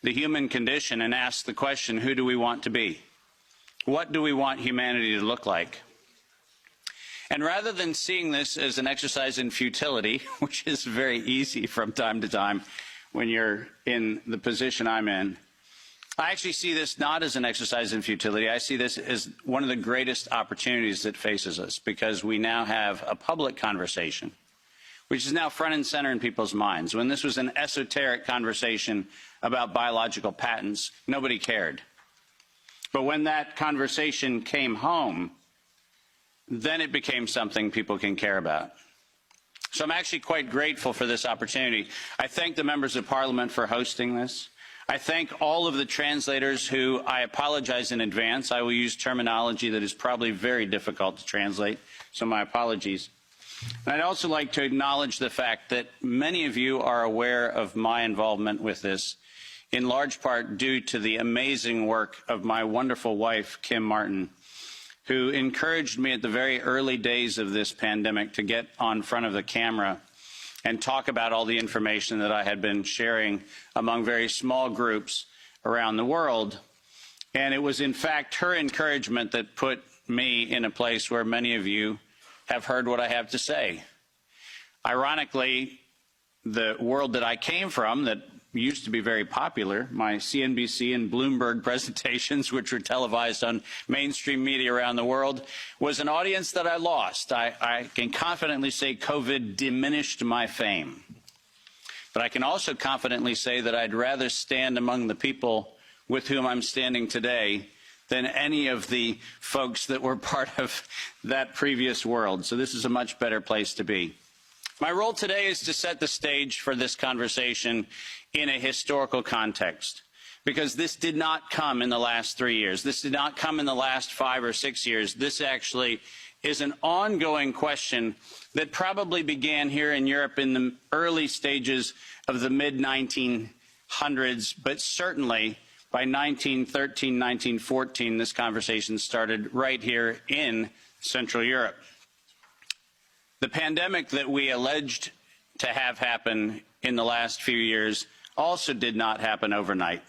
the human condition and ask the question, who do we want to be? What do we want humanity to look like? And rather than seeing this as an exercise in futility, which is very easy from time to time when you're in the position I'm in, I actually see this not as an exercise in futility. I see this as one of the greatest opportunities that faces us, because we now have a public conversation, which is now front and center in people's minds. When this was an esoteric conversation about biological patents, nobody cared. But when that conversation came home, then it became something people can care about. So I'm actually quite grateful for this opportunity. I thank the members of Parliament for hosting this. I thank all of the translators who, I apologize in advance. I will use terminology that is probably very difficult to translate, so my apologies. And I'd also like to acknowledge the fact that many of you are aware of my involvement with this, in large part due to the amazing work of my wonderful wife, Kim Martin, who encouraged me at the very early days of this pandemic to get on front of the camera and talk about all the information that I had been sharing among very small groups around the world. And it was, in fact, her encouragement that put me in a place where many of you have heard what I have to say. Ironically, the world that I came from, that used to be very popular, my CNBC and Bloomberg presentations, which were televised on mainstream media around the world, was an audience that I lost. I can confidently say COVID diminished my fame. But I can also confidently say that I'd rather stand among the people with whom I'm standing today than any of the folks that were part of that previous world. So this is a much better place to be. My role today is to set the stage for this conversation in a historical context, because this did not come in the last 3 years. This did not come in the last 5 or 6 years. This actually is an ongoing question that probably began here in Europe in the early stages of the mid-1900s, but certainly by 1913, 1914, this conversation started right here in Central Europe. The pandemic that we alleged to have happen in the last few years also did not happen overnight.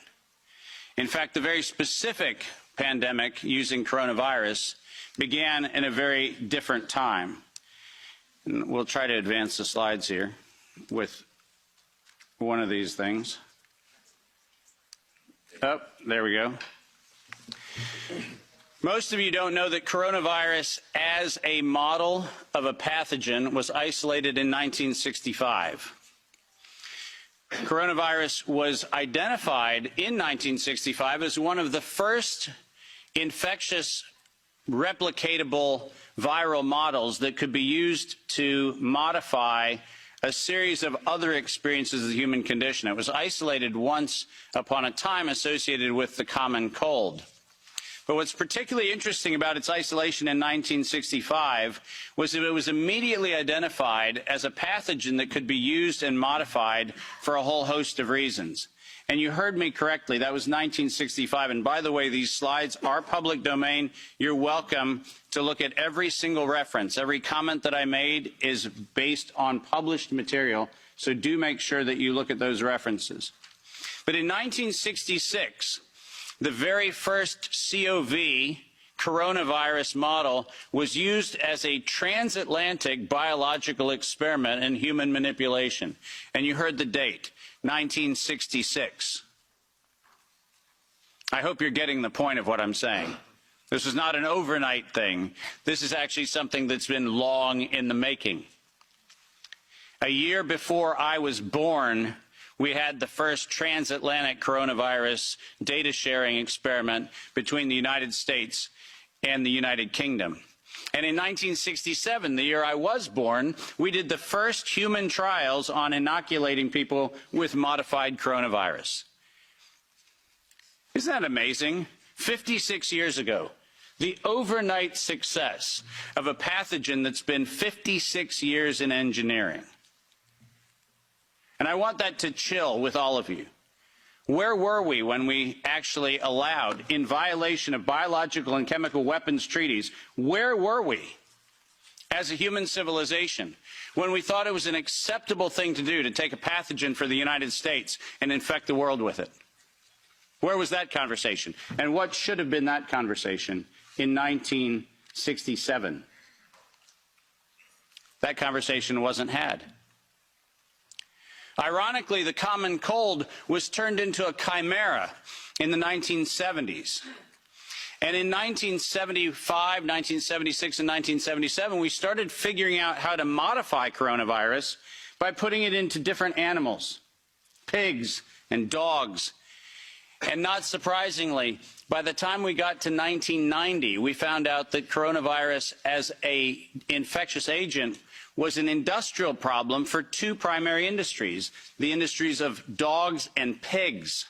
In fact, the very specific pandemic using coronavirus began in a very different time. And we'll try to advance the slides here with one of these things. Oh, there we go. Most of you don't know that coronavirus as a model of a pathogen was isolated in 1965. Coronavirus was identified in 1965 as one of the first infectious replicatable viral models that could be used to modify a series of other experiences of the human condition. It was isolated once upon a time associated with the common cold. But what's particularly interesting about its isolation in 1965 was that it was immediately identified as a pathogen that could be used and modified for a whole host of reasons. And you heard me correctly, that was 1965. And by the way, these slides are public domain. You're welcome to look at every single reference. Every comment that I made is based on published material, so do make sure that you look at those references. But in 1966, the very first COV coronavirus model was used as a transatlantic biological experiment in human manipulation. And you heard the date, 1966. I hope you're getting the point of what I'm saying. This is not an overnight thing. This is actually something that's been long in the making. A year before I was born, we had the first transatlantic coronavirus data sharing experiment between the United States and the United Kingdom. And in 1967, the year I was born, we did the first human trials on inoculating people with modified coronavirus. Isn't that amazing? 56 years ago, the overnight success of a pathogen that's been 56 years in engineering. And I want that to chill with all of you. Where were we when we actually allowed, in violation of biological and chemical weapons treaties, where were we as a human civilization when we thought it was an acceptable thing to do to take a pathogen for the United States and infect the world with it? Where was that conversation? And what should have been that conversation in 1967? That conversation wasn't had. Ironically, the common cold was turned into a chimera in the 1970s. And in 1975, 1976, and 1977, we started figuring out how to modify coronavirus by putting it into different animals, pigs and dogs. And not surprisingly, by the time we got to 1990, we found out that coronavirus as an infectious agent was an industrial problem for two primary industries, the industries of dogs and pigs.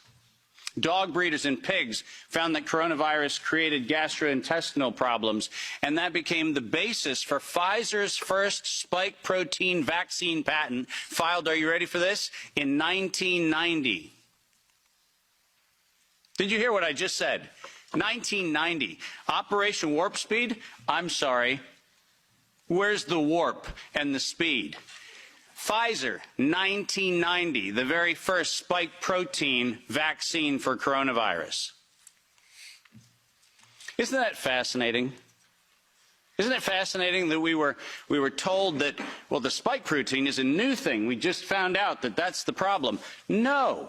Dog breeders and pigs found that coronavirus created gastrointestinal problems, and that became the basis for Pfizer's first spike protein vaccine patent, filed, are you ready for this, in 1990. Did you hear what I just said? 1990. Operation Warp Speed? I'm sorry. Where's the warp and the speed? Pfizer, 1990, the very first spike protein vaccine for coronavirus. Isn't that fascinating? Isn't it fascinating that we were told that, well, the spike protein is a new thing. We just found out that that's the problem. No.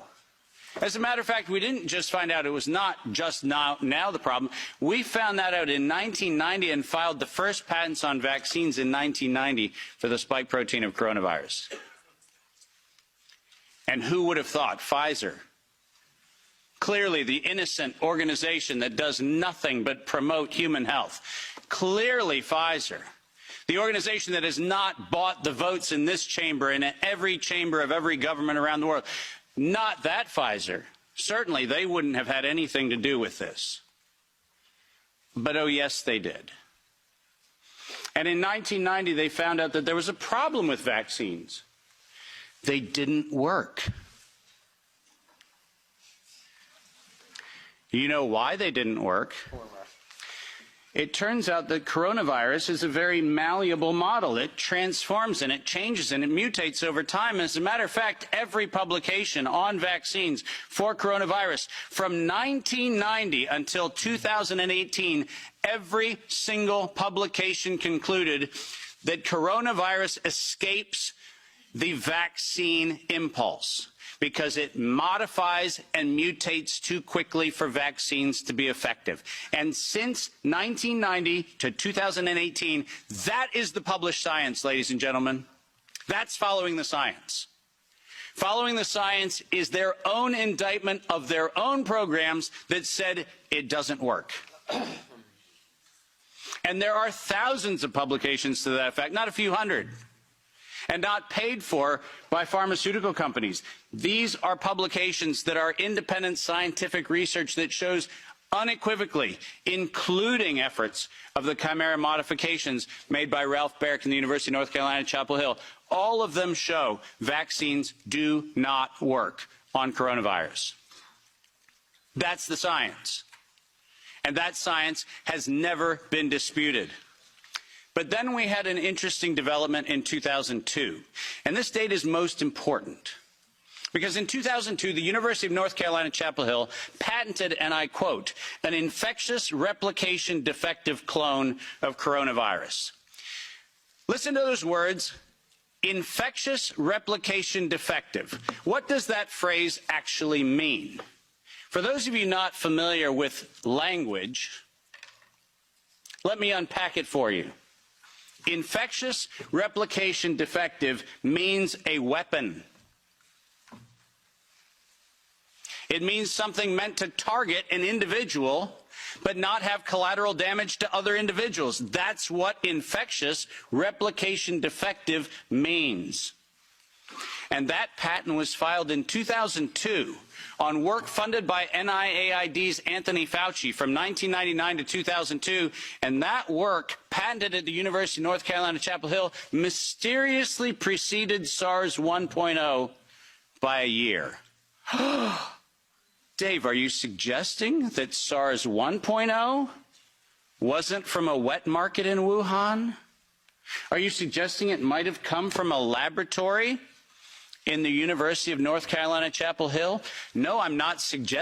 As a matter of fact, we didn't just find out it was not just now the problem. We found that out in 1990 and filed the first patents on vaccines in 1990 for the spike protein of coronavirus. And who would have thought? Pfizer. Clearly the innocent organization that does nothing but promote human health. Clearly Pfizer. The organization that has not bought the votes in this chamber and in every chamber of every government around the world. Not that Pfizer. Certainly they wouldn't have had anything to do with this. But oh yes, they did. And in 1990 they found out that there was a problem with vaccines. They didn't work. You know why they didn't work? It turns out that coronavirus is a very malleable model. It transforms and it changes and it mutates over time. As a matter of fact, every publication on vaccines for coronavirus from 1990 until 2018, every single publication concluded that coronavirus escapes the vaccine impulse, because it modifies and mutates too quickly for vaccines to be effective. And since 1990 to 2018, that is the published science, ladies and gentlemen. That's following the science. Following the science is their own indictment of their own programs that said it doesn't work. And there are thousands of publications to that effect, not a few hundred, and not paid for by pharmaceutical companies. These are publications that are independent scientific research that shows unequivocally, including efforts of the chimera modifications made by Ralph Baric in the University of North Carolina, Chapel Hill. All of them show vaccines do not work on coronavirus. That's the science. And that science has never been disputed. But then we had an interesting development in 2002. And this date is most important. Because in 2002, the University of North Carolina, Chapel Hill patented, and I quote, an infectious replication defective clone of coronavirus. Listen to those words, infectious replication defective. What does that phrase actually mean? For those of you not familiar with language, let me unpack it for you. Infectious replication defective means a weapon. It means something meant to target an individual, but not have collateral damage to other individuals. That's what infectious replication defective means. And that patent was filed in 2002 on work funded by NIAID's Anthony Fauci from 1999 to 2002, and that work, patented at the University of North Carolina, Chapel Hill, mysteriously preceded SARS 1.0 by a year. Dave, are you suggesting that SARS 1.0 wasn't from a wet market in Wuhan? Are you suggesting it might have come from a laboratory in the University of North Carolina, Chapel Hill? No, I'm not suggesting.